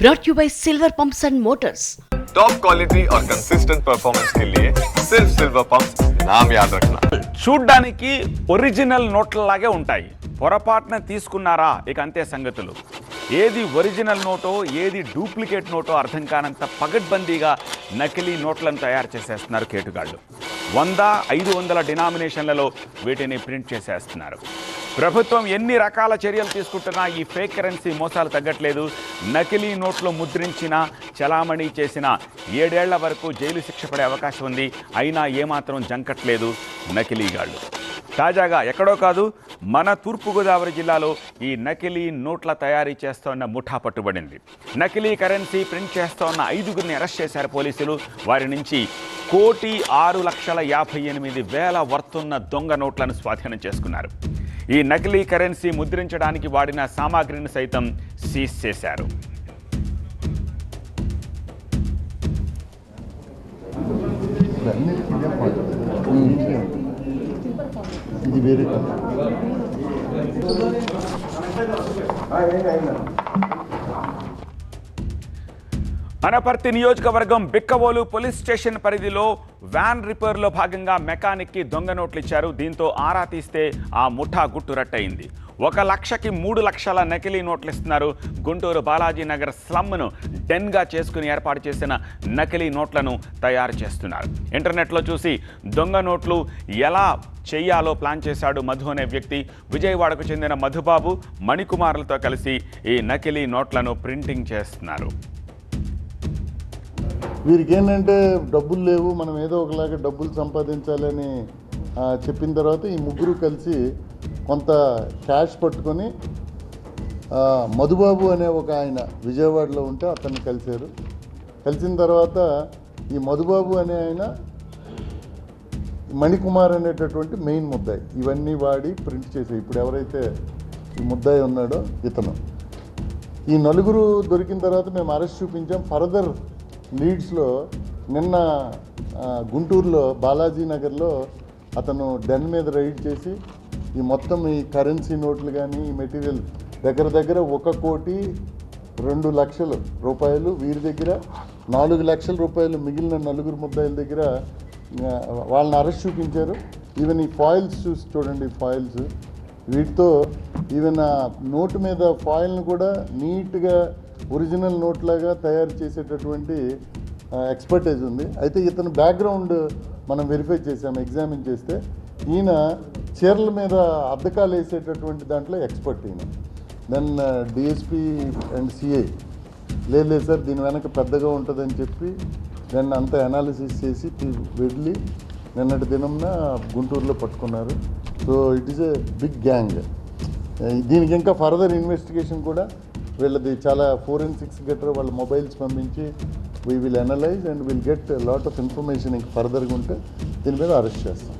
brought you by Silver Pumps and Motors. Top quality और consistent performance के लिए सिर्फ सिल्वर पंप्स नाम याद रखना. చూడ్డానికి ఒరిజినల్ నోట్లలాగే ఉంటాయి. పొరపాటున తీసుకున్నారా ఇక అంతే సంగతులు. ఏది ఒరిజినల్ నోటో ఏది డూప్లికేట్ నోటో అర్థం కానంత పగడ్బందీగా నకిలీ నోట్లను తయారు చేసేస్తున్నారు కేటుగాళ్ళు. 100, 500 డినామినేషన్లలో వీటిని ప్రింట్ చేసేస్తున్నారు. ప్రభుత్వం ఎన్ని రకాల చర్యలు తీసుకుంటున్నా ఈ ఫేక్ కరెన్సీ మోసాలు తగ్గట్లేదు. నకిలీ నోట్లు ముద్రించిన చలామణి చేసిన 7 ఏళ్ల వరకు జైలు శిక్ష పడే అవకాశం ఉంది. అయినా ఏమాత్రం జంకట్లేదు నకిలీగాళ్ళు. తాజాగా ఎక్కడో కాదు మన తూర్పుగోదావరి జిల్లాలో ఈ నకిలీ నోట్ల తయారీ చేస్తోన్న ముఠా పట్టుబడింది. నకిలీ కరెన్సీ ప్రింట్ చేస్తోన్న 5గురిని అరెస్ట్ చేశారు పోలీసులు. వారి నుంచి 1,658,000 వర్తున్న దొంగ నోట్లను స్వాధీనం చేసుకున్నారు. ఈ నకిలీ కరెన్సీ ముద్రించడానికి వాడిన సామాగ్రిని సైతం సీజ్ చేశారు. అనపర్తి నియోజకవర్గం బిక్కవోలు పోలీస్ స్టేషన్ పరిధిలో వ్యాన్ రిపేర్లో భాగంగా మెకానిక్కి దొంగ నోట్లు ఇచ్చారు. దీంతో ఆరా తీస్తే ఆ ముఠా గుట్టురట్టయింది. 1 లక్షకి 3 లక్షల నకిలీ నోట్లు ఇస్తున్నారు. గుంటూరు బాలాజీ నగర్ స్లమ్ను డెన్గా చేసుకుని ఏర్పాటు చేసిన నకిలీ నోట్లను తయారు చేస్తున్నారు. ఇంటర్నెట్లో చూసి దొంగ నోట్లు ఎలా చెయ్యాలో ప్లాన్ చేశాడు మధు అనే వ్యక్తి. విజయవాడకు చెందిన మధుబాబు, మణికుమార్లతో కలిసి ఈ నకిలీ నోట్లను ప్రింటింగ్ చేస్తున్నారు. వీరికి ఏంటంటే డబ్బులు లేవు, మనం ఏదో ఒకలాగా డబ్బులు సంపాదించాలని చెప్పిన తర్వాత ఈ ముగ్గురు కలిసి కొంత క్యాష్ పట్టుకొని మధుబాబు అనే ఒక ఆయన విజయవాడలో ఉంటే అతన్ని కలిశారు. కలిసిన తర్వాత ఈ మధుబాబు అనే ఆయన మణికుమార్ అనేటటువంటి మెయిన్ ముద్దాయి ఇవన్నీ వాడి ప్రింట్ చేసి ఇప్పుడు ఎవరైతే ఈ ముద్దాయి ఉన్నాడో ఇతను. ఈ నలుగురు దొరికిన తర్వాత మేము అరెస్ట్ చూపించాం. ఫర్దర్ లీడ్స్లో నిన్న గుంటూరులో బాలాజీ నగర్లో అతను డెన్ మీద రైడ్ చేసి ఈ మొత్తం ఈ కరెన్సీ నోట్లు కానీ ఈ మెటీరియల్ దగ్గర 1,02,00,000 రూపాయలు వీరి దగ్గర, 4 లక్షల రూపాయలు మిగిలిన నలుగురు ముద్దాయిల దగ్గర వాళ్ళని అరెస్ట్ చూపించారు. ఈవెన్ ఈ ఫాయిల్స్ చూసి చూడండి, ఫాయిల్స్ వీటితో ఈవెన్ ఆ నోటు మీద ఫాయిల్ని కూడా నీట్గా ఒరిజినల్ నోట్లాగా తయారు చేసేటటువంటి ఎక్స్పర్టైజ్ ఉంది. అయితే ఇతను బ్యాక్గ్రౌండ్ మనం వెరిఫై చేసాము, ఎగ్జామిన్ చేస్తే ఈయన చీరల మీద అద్దకాలు వేసేటటువంటి దాంట్లో ఎక్స్పర్ట్ ఈయన. దెన్ డిఎస్పీ అండ్ సిఐ లేదు సార్ దీని వెనక పెద్దగా ఉంటుందని చెప్పి దెన్ అంతా అనాలిసిస్ చేసి వెళ్ళి నిన్నటి దినంన గుంటూరులో పట్టుకున్నారు. So it is a big gang. దీనికి ఇంకా ఫర్దర్ ఇన్వెస్టిగేషన్ కూడా వీళ్ళది చాలా ఫోరెన్సిక్స్ గట్రా వాళ్ళ మొబైల్స్ పంపించి we will analyse and will get lot of information ఇంకా ఫర్దర్గా ఉంటే దీని మీద అరెస్ట్ చేస్తాం.